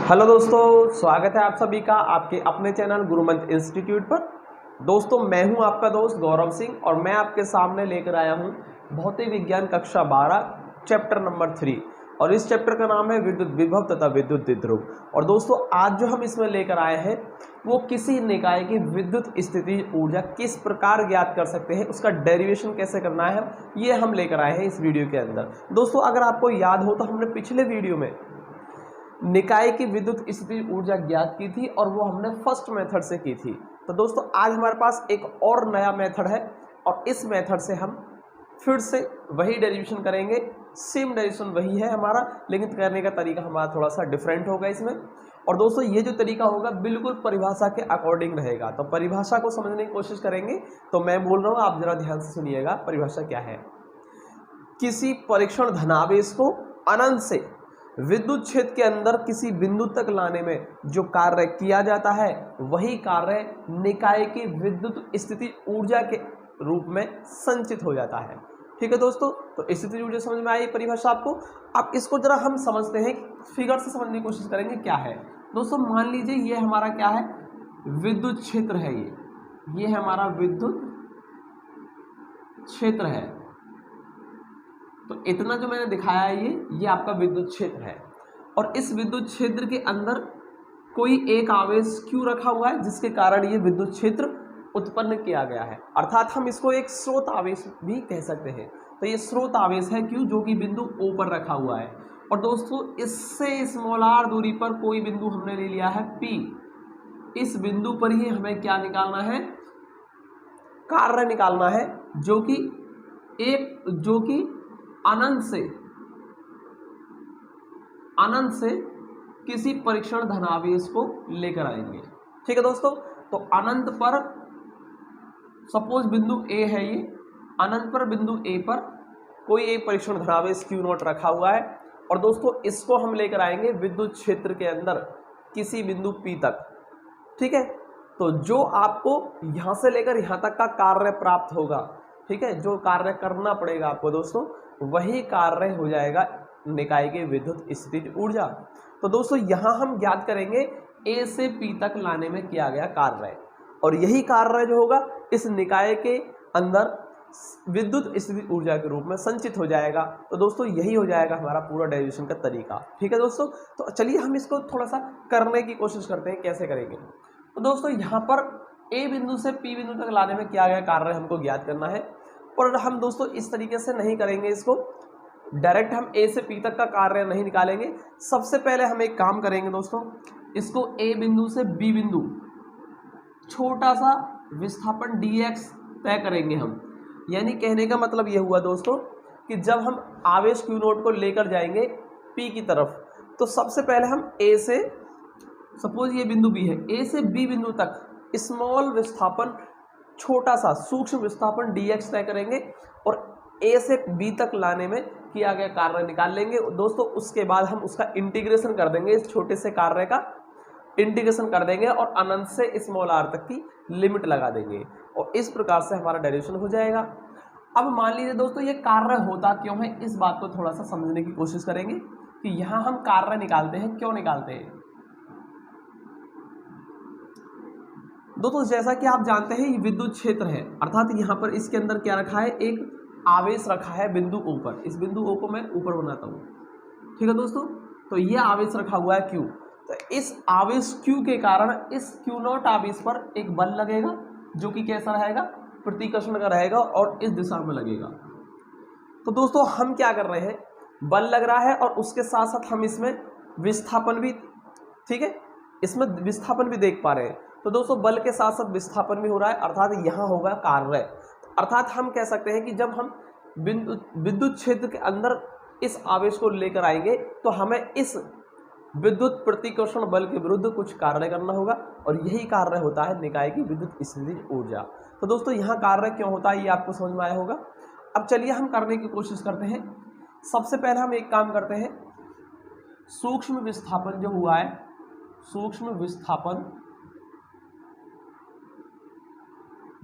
Hello दोस्तों, स्वागत है आप सभी का आपके अपने चैनल गुरुमंत्र इंस्टीट्यूट पर। दोस्तों, मैं हूं आपका दोस्त गौरव सिंह और मैं आपके सामने लेकर आया हूं भौतिक विज्ञान कक्षा 12 चैप्टर नंबर 3 और इस चैप्टर का नाम है विद्युत विभव तथा विद्युत द्विध्रुव। और दोस्तों, आज जो हम इसमें लेकर आए हैं वो किसी निकाय की विद्युत स्थिति ऊर्जा किस प्रकार ज्ञात कर सकते हैं, उसका डेरिवेशन कैसे करना है, ये हम लेकर आए हैं इस वीडियो के अंदर। दोस्तों, अगर आपको याद हो तो हमने पिछले वीडियो में निकाय की विद्युत स्थिति ऊर्जा ज्ञात की थी और वो हमने फर्स्ट मेथड से की थी। तो दोस्तों, आज हमारे पास एक और नया मेथड है और इस मेथड से हम फिर से वही डेरिवेशन करेंगे। सेम डेरिवेशन वही है हमारा, लेकिन करने का तरीका हमारा थोड़ा सा डिफरेंट होगा इसमें। और दोस्तों, ये जो तरीका होगा बिल्कुल परिभाषा के अकॉर्डिंग रहेगा। तो परिभाषा को समझने की कोशिश करेंगे। तो मैं बोल रहा हूँ, आप जरा ध्यान से सुनिएगा। परिभाषा क्या है? किसी परीक्षण धनावेश को अनंत से विद्युत क्षेत्र के अंदर किसी बिंदु तक लाने में जो कार्य किया जाता है वही कार्य निकाय की विद्युत स्थिति ऊर्जा के रूप में संचित हो जाता है। ठीक है दोस्तों, तो स्थिति ऊर्जा समझ में आई परिभाषा आपको। अब इसको जरा हम समझते हैं, फिगर से समझने की कोशिश करेंगे क्या है। दोस्तों, मान लीजिए ये हमारा क्या है, विद्युत क्षेत्र है। ये है हमारा विद्युत क्षेत्र है। तो इतना जो मैंने दिखाया है ये आपका विद्युत क्षेत्र है और इस विद्युत क्षेत्र के अंदर कोई एक आवेश Q रखा हुआ है जिसके कारण ये विद्युत क्षेत्र उत्पन्न किया गया है। अर्थात हम इसको एक स्रोत आवेश भी कह सकते हैं। तो ये स्रोत आवेश है Q जो कि बिंदु O पर रखा हुआ है। और दोस्तों, इससे स्मॉलर दूरी पर कोई बिंदु हमने ले लिया है P। इस बिंदु पर ही हमें क्या निकालना है, कार्य निकालना है जो कि अनंत से किसी परीक्षण धनावेश को लेकर आएंगे। ठीक है दोस्तों, तो अनंत पर सपोज बिंदु A है, ये अनंत पर बिंदु A पर कोई एक परीक्षण धनावेश Q0 रखा हुआ है और दोस्तों इसको हम लेकर आएंगे विद्युत क्षेत्र के अंदर किसी बिंदु P तक। ठीक है, तो जो आपको यहां से लेकर यहां तक का कार्य प्राप्त होगा, ठीक है, जो कार्य करना पड़ेगा आपको दोस्तों, वही कार्य हो जाएगा निकाय के विद्युत स्थिति ऊर्जा। तो दोस्तों, यहां हम ज्ञात करेंगे A से P तक लाने में किया गया कार्य, और यही कार्य जो होगा इस निकाय के अंदर विद्युत स्थिति ऊर्जा के रूप में संचित हो जाएगा। तो दोस्तों, यही हो जाएगा हमारा पूरा डेरिवेशन का तरीका। ठीक है दोस्तों, तो चलिए हम इसको थोड़ा सा करने की कोशिश करते हैं, कैसे करेंगे। तो दोस्तों, यहाँ पर A बिंदु से P बिंदु तक लाने में किया गया कार्य हमको ज्ञात करना है। पर हम दोस्तों इस तरीके से नहीं करेंगे, इसको डायरेक्ट हम A से P तक का कार्य नहीं निकालेंगे। सबसे पहले हम एक काम करेंगे दोस्तों, इसको A बिंदु से B बिंदु छोटा सा विस्थापन dx तय करेंगे हम। यानी कहने का मतलब ये हुआ दोस्तों कि जब हम आवेश Q0 को लेकर जाएंगे P की तरफ, तो सबसे पहले हम A से, सपोज ये बिंदु B है, A से B बिंदु तक स्मॉल विस्थापन, छोटा सा सूक्ष्म विस्थापन dx तय करेंगे और A से B तक लाने में किया गया कार्य निकाल लेंगे दोस्तों। उसके बाद हम उसका इंटीग्रेशन कर देंगे, इस छोटे से कार्य का इंटीग्रेशन कर देंगे और अनंत से स्मॉल r तक की लिमिट लगा देंगे और इस प्रकार से हमारा डेरिवेशन हो जाएगा। अब मान लीजिए दोस्तों, ये कार्य होता क्यों है, इस बात को थोड़ा सा समझने की कोशिश करेंगे कि यहाँ हम कार्य निकालते हैं, क्यों निकालते हैं। दोस्तों, जैसा कि आप जानते हैं ये विद्युत क्षेत्र है, अर्थात यहाँ पर इसके अंदर क्या रखा है, एक आवेश रखा है बिंदु O पर। इस बिंदु O को मैं ऊपर बनाता हूँ। ठीक है दोस्तों, तो ये आवेश रखा हुआ है Q। तो इस आवेश Q के कारण इस Q0 आवेश पर एक बल लगेगा जो कि कैसा रहेगा, प्रतिकर्षण का रहेगा और इस दिशा में लगेगा। तो दोस्तों, हम क्या कर रहे हैं, बल लग रहा है और उसके साथ साथ हम इसमें विस्थापन भी, ठीक है, इसमें विस्थापन भी देख पा रहे हैं। तो दोस्तों, बल के साथ साथ विस्थापन भी हो रहा है, अर्थात यहाँ होगा कार्य। अर्थात हम कह सकते हैं कि जब हम विद्युत क्षेत्र के अंदर इस आवेश को लेकर आएंगे तो हमें इस विद्युत प्रतिकर्षण बल के विरुद्ध कुछ कार्य करना होगा और यही कार्य होता है निकाय की विद्युत स्थिति ऊर्जा। तो दोस्तों, यहाँ कार्य क्यों होता है ये आपको समझ में आया होगा। अब चलिए हम करने की कोशिश करते हैं। सबसे पहले हम एक काम करते हैं, सूक्ष्म विस्थापन जो हुआ है, सूक्ष्म विस्थापन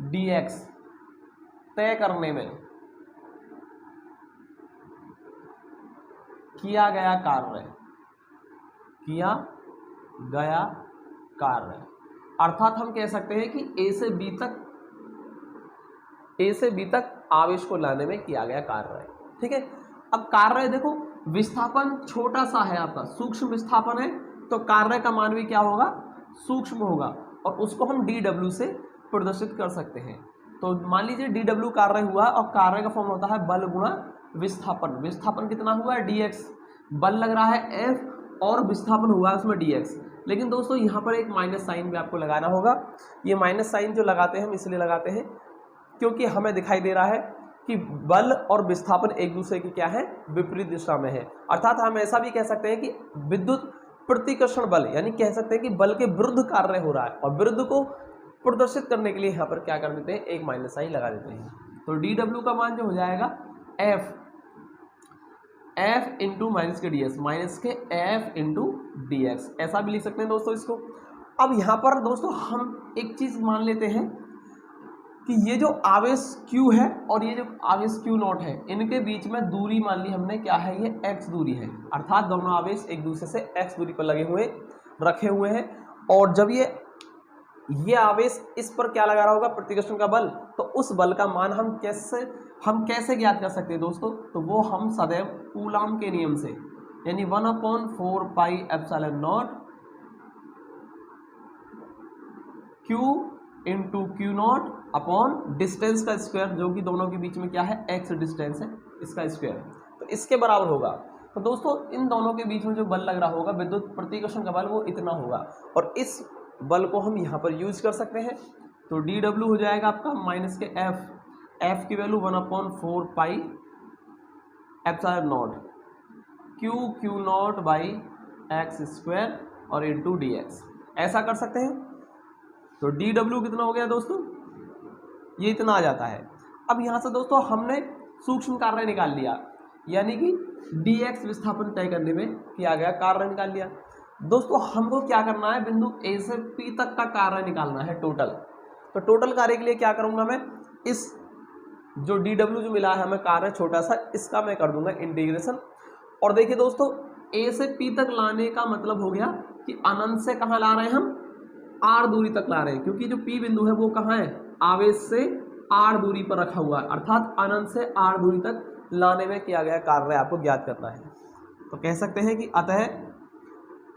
dx तय करने में किया गया कार्य गया कार्य। अर्थात हम कह सकते हैं कि ए से बी तक आवेश को लाने में किया गया कार्य है। ठीक है, अब कार्य देखो, विस्थापन छोटा सा है आपका, सूक्ष्म विस्थापन है, तो कार्य का मान भी क्या होगा, सूक्ष्म होगा, और उसको हम dw से प्रदर्शित कर सकते हैं। तो मान लीजिए dw कार्य हुआ, और कार्य का फॉर्म होता है बल गुणा विस्थापन। विस्थापन कितना हुआ है, dx, बल लग रहा है F, और विस्थापन हुआ है उसमें dx। लेकिन दोस्तों यहाँ पर एक माइनस साइन भी आपको लगाना होगा। ये माइनस साइन जो लगाते हैं हम इसलिए लगाते हैं क्योंकि हमें दिखाई दे रहा है कि बल और विस्थापन एक दूसरे की क्या है, विपरीत दिशा में है। अर्थात हम ऐसा भी कह सकते हैं कि विद्युत प्रतिकर्षण बल, यानी कह सकते हैं कि बल के विरुद्ध कार्य हो रहा है, और विरुद्ध को प्रदर्शित करने के लिए यहाँ पर क्या कर देते हैं, एक माइनस साइन लगा देते हैं। तो dw का मान जो हो जाएगा f इंटू माइनस के ds, माइनस के f इंटू dx, ऐसा भी लिख सकते हैं दोस्तों इसको। अब यहाँ पर दोस्तों हम एक चीज मान लेते हैं कि ये जो आवेश Q है और ये जो आवेश Q नॉट है, इनके बीच में दूरी मान ली हमने क्या है, ये x दूरी है। अर्थात दोनों आवेश एक दूसरे से x दूरी पर रखे हुए हैं, और जब ये आवेश इस पर क्या लगा रहा होगा, प्रतिकर्षण का बल, तो उस बल का मान हम कैसे ज्ञात कर सकते हैं दोस्तों, तो वो हम सदैव कूलाम के नियम से, यानी 1/4 pi epsilon not Q into Q not upon distance का स्क्वायर, जो कि दोनों के बीच में क्या है, x डिस्टेंस है, इसका स्क्वायर, तो इसके बराबर होगा। तो दोस्तों इन दोनों के बीच में जो बल लग रहा होगा, विद्युत प्रतिकर्षण का बल, वो इतना होगा, और इस बल को हम यहाँ पर यूज कर सकते हैं। तो dw हो जाएगा आपका माइनस के f की value 1/4 pi epsilon not Q not by x square और इंटू dx, ऐसा कर सकते हैं। तो dw कितना हो गया दोस्तों, ये इतना आ जाता है। अब यहाँ से दोस्तों हमने सूक्ष्म कार्य निकाल लिया, यानी कि dx विस्थापन तय करने में किया गया कार्य निकाल लिया। दोस्तों हमको क्या करना है, बिंदु A से P तक का कार्य निकालना है टोटल। तो टोटल कार्य के लिए क्या करूँगा मैं, इस जो dw जो मिला है हमें कार्य छोटा सा, इसका मैं कर दूंगा इंटीग्रेशन। और देखिए दोस्तों, A से P तक लाने का मतलब हो गया कि अनंत से कहाँ ला रहे हैं हम, r दूरी तक ला रहे हैं, क्योंकि जो P बिंदु है वो कहाँ है, आवेश से r दूरी पर रखा हुआ है, अर्थात अनंत से r दूरी तक लाने में किया गया कार्य आपको ज्ञात करना है। तो कह सकते हैं कि अतः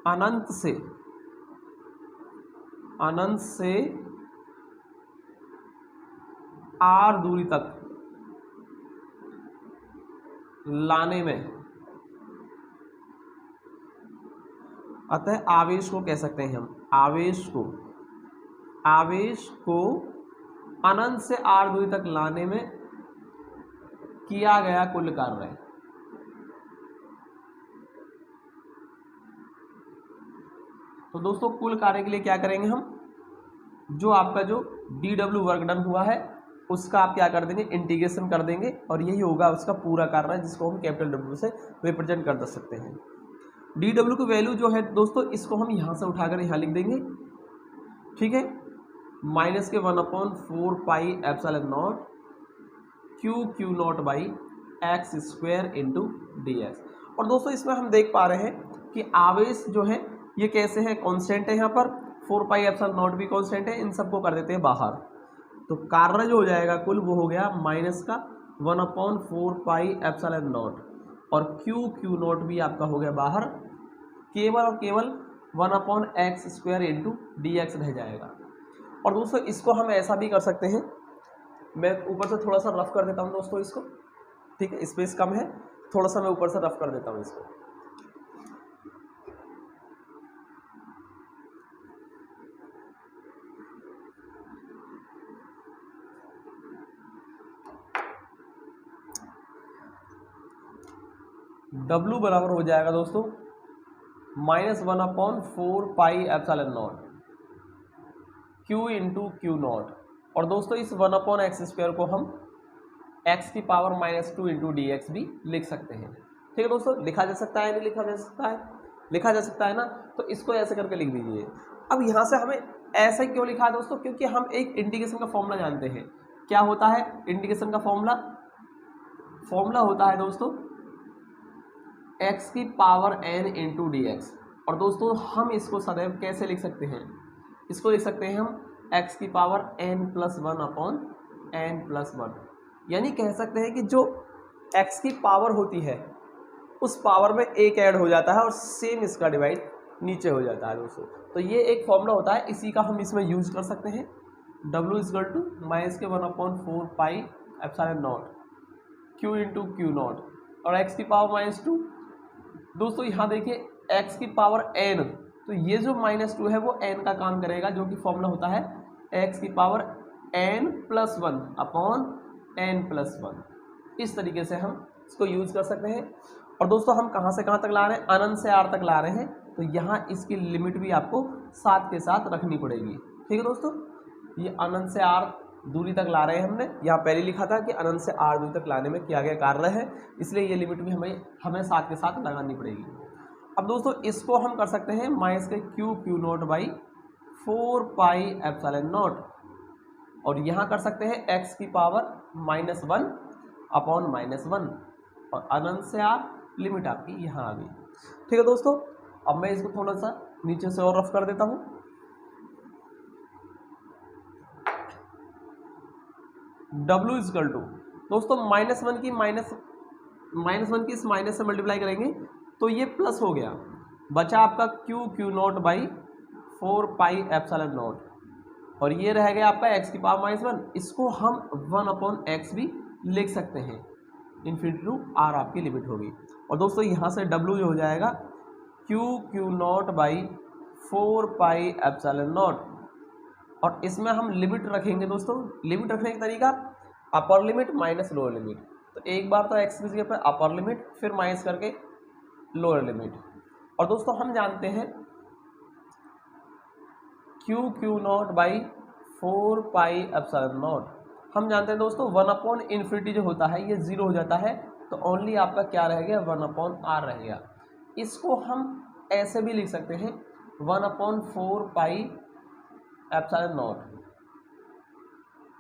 अनंत से r दूरी तक लाने में, अतः आवेश को कह सकते हैं हम, आवेश को अनंत से r दूरी तक लाने में किया गया कुल कार्य। तो दोस्तों कुल कार्य के लिए क्या करेंगे हम, जो आपका जो dw वर्क डन हुआ है उसका आप क्या कर देंगे, इंटीग्रेशन कर देंगे, और यही होगा उसका पूरा कार्य, जिसको हम कैपिटल W से रिप्रेजेंट कर सकते हैं। dw की वैल्यू जो है दोस्तों, इसको हम यहाँ से उठाकर यहाँ लिख देंगे, ठीक है, माइनस के 1/4 pi epsilon not Q not by x square into dx। और दोस्तों इसमें हम देख पा रहे हैं कि आवेश जो है ये कैसे है, कांस्टेंट है, यहाँ पर 4 पाई एप्सिलॉन नॉट भी कांस्टेंट है, इन सबको कर देते हैं बाहर। तो कार्य जो हो जाएगा कुल वो हो गया माइनस का 1/4 पाई एप्सिलॉन नॉट, और Q नॉट भी आपका हो गया बाहर, केवल और केवल 1/x स्क्वायर इंटू dx रह जाएगा। और दोस्तों इसको हम ऐसा भी कर सकते हैं, मैं ऊपर से थोड़ा सा रफ कर देता हूँ दोस्तों इसको, ठीक है, स्पेस कम है, थोड़ा सा मैं ऊपर से रफ कर देता हूँ इसको। W बराबर हो जाएगा दोस्तों minus 1/4 pi epsilon not Q into Q not, और दोस्तों इस 1/x स्क्वायर को हम x की पावर -2 इंटू dx भी लिख सकते हैं। ठीक है दोस्तों, लिखा जा सकता है, नहीं लिखा जा सकता है, लिखा जा सकता है ना, तो इसको ऐसे करके लिख दीजिए। अब यहाँ से हमें ऐसे क्यों लिखा है दोस्तों, क्योंकि हम एक इंटीग्रेशन का फॉर्मूला जानते हैं। क्या होता है इंटीग्रेशन का फॉर्मूला होता है दोस्तों x की पावर n इंटू dx। और दोस्तों हम इसको सदैव कैसे लिख सकते हैं, इसको लिख सकते हैं हम x की पावर n+1 अपॉन n+1, यानी कह सकते हैं कि जो x की पावर होती है उस पावर में एक ऐड हो जाता है और सेम इसका डिवाइड नीचे हो जाता है दोस्तों। तो ये एक फॉर्मूला होता है, इसी का हम इसमें यूज कर सकते हैं। W = -1/4πε0 Q इंटू Q0 और x की पावर -2। दोस्तों यहाँ देखिए x की पावर n, तो ये जो -2 है वो n का काम करेगा, जो कि फॉर्मूला होता है x की पावर n+1 अपॉन n+1। इस तरीके से हम इसको यूज कर सकते हैं। और दोस्तों हम कहाँ से कहाँ तक ला रहे हैं, अनंत से r तक ला रहे हैं, तो यहाँ इसकी लिमिट भी आपको साथ के साथ रखनी पड़ेगी। ठीक है दोस्तों, ये अनंत से r दूरी तक ला रहे हैं हमने, यहाँ पहले लिखा था कि अनंत से r दूरी तक लाने में किया गया कार्य है, इसलिए ये लिमिट भी हमें साथ के साथ लगानी पड़ेगी। अब दोस्तों इसको हम कर सकते हैं -Q/4πε0 और यहाँ कर सकते हैं x की पावर -1 अपॉन -1 और अनंत से r लिमिट आपकी यहाँ आ गई। ठीक है दोस्तों, अब मैं इसको थोड़ा सा नीचे से और रफ कर देता हूँ। W = दोस्तों -1 की इस माइनस से मल्टीप्लाई करेंगे तो ये प्लस हो गया, बचा आपका Q/4πε0 और ये रह गया आपका x की पावर -1। इसको हम 1/x भी लिख सकते हैं, इन्फिनिटी टू r आपकी लिमिट होगी। और दोस्तों यहाँ से W जो हो जाएगा Q/4πε0 और इसमें हम लिमिट रखेंगे। दोस्तों लिमिट रखने का तरीका upper limit minus lower limit, तो एक बार तो x की जगह पर अपर लिमिट फिर माइनस करके लोअर लिमिट। और दोस्तों हम जानते हैं Q/4πε0 हम जानते हैं दोस्तों 1/∞ जो होता है ये 0 हो जाता है, तो ओनली आपका क्या रह गया 1/r रह गया। इसको हम ऐसे भी लिख सकते हैं 1/4πε0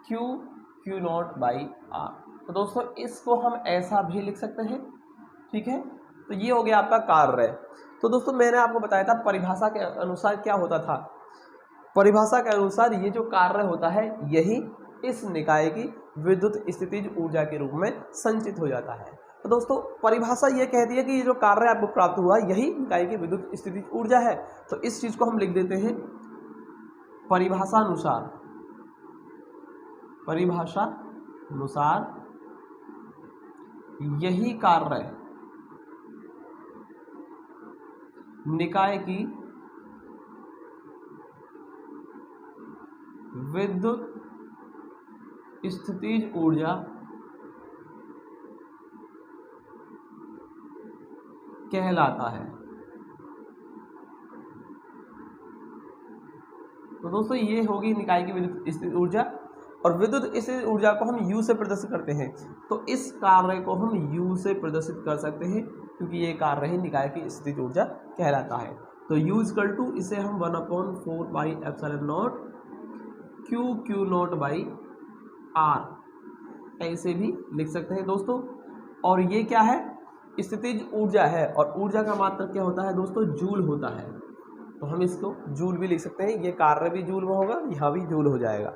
Q0/r। तो दोस्तों इसको हम ऐसा भी लिख सकते हैं। ठीक है, तो ये हो गया आपका कार्य। तो दोस्तों मैंने आपको बताया था परिभाषा के अनुसार क्या होता था, परिभाषा के अनुसार ये जो कार्य होता है यही इस निकाय की विद्युत स्थितिज ऊर्जा के रूप में संचित हो जाता है। तो दोस्तों परिभाषा ये कहती है कि ये जो कार्य आपको प्राप्त हुआ यही निकाय की विद्युत स्थितिज ऊर्जा है। तो इस चीज को हम लिख देते हैं परिभाषा अनुसार यही कार्य निकाय की विद्युत स्थितिज ऊर्जा कहलाता है। तो दोस्तों ये होगी निकाय की विद्युत स्थितिज ऊर्जा, और विद्युत स्थितिज ऊर्जा को हम U से प्रदर्शित करते हैं। तो इस कार्य को हम U से प्रदर्शित कर सकते हैं क्योंकि ये कार्य ही निकाय की स्थितिज ऊर्जा कहलाता है। तो U = इसे हम 1/4πε0 Q0/r ऐसे भी लिख सकते हैं दोस्तों। और ये क्या है, स्थितिज ऊर्जा है और ऊर्जा का मात्रक क्या होता है दोस्तों, जूल होता है। तो हम इसको जूल भी लिख सकते हैं, ये कार्य भी जूल में होगा, यहाँ भी जूल हो जाएगा।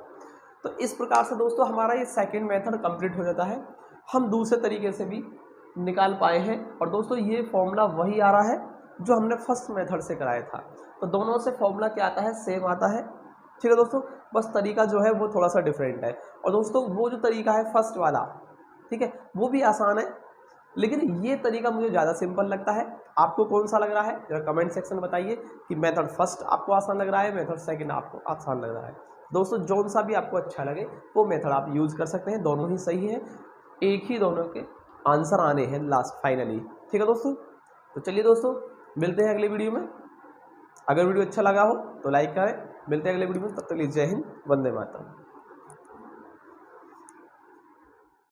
तो इस प्रकार से दोस्तों हमारा ये सेकंड मेथड कंप्लीट हो जाता है। हम दूसरे तरीके से भी निकाल पाए हैं। और दोस्तों ये फॉर्मूला वही आ रहा है जो हमने फर्स्ट मेथड से कराया था। तो दोनों से फॉर्मूला क्या आता है, सेम आता है। ठीक है दोस्तों, बस तरीका जो है वो थोड़ा सा डिफरेंट है। और दोस्तों वो जो तरीका है फर्स्ट वाला, ठीक है, वो भी आसान है, लेकिन ये तरीका मुझे ज़्यादा सिंपल लगता है। आपको कौन सा लग रहा है जरा कमेंट सेक्शन में बताइए कि मेथड फर्स्ट आपको आसान लग रहा है, मेथड सेकंड आपको आसान लग रहा है। दोस्तों जौन सा भी आपको अच्छा लगे वो मेथड आप यूज़ कर सकते हैं, दोनों ही सही है, एक ही दोनों के आंसर आने हैं लास्ट फाइनली। ठीक है दोस्तों, तो चलिए दोस्तों मिलते हैं अगले वीडियो में। अगर वीडियो अच्छा लगा हो तो लाइक करें। मिलते हैं अगले वीडियो में, तब तक के लिए जय हिंद, वंदे मातरम।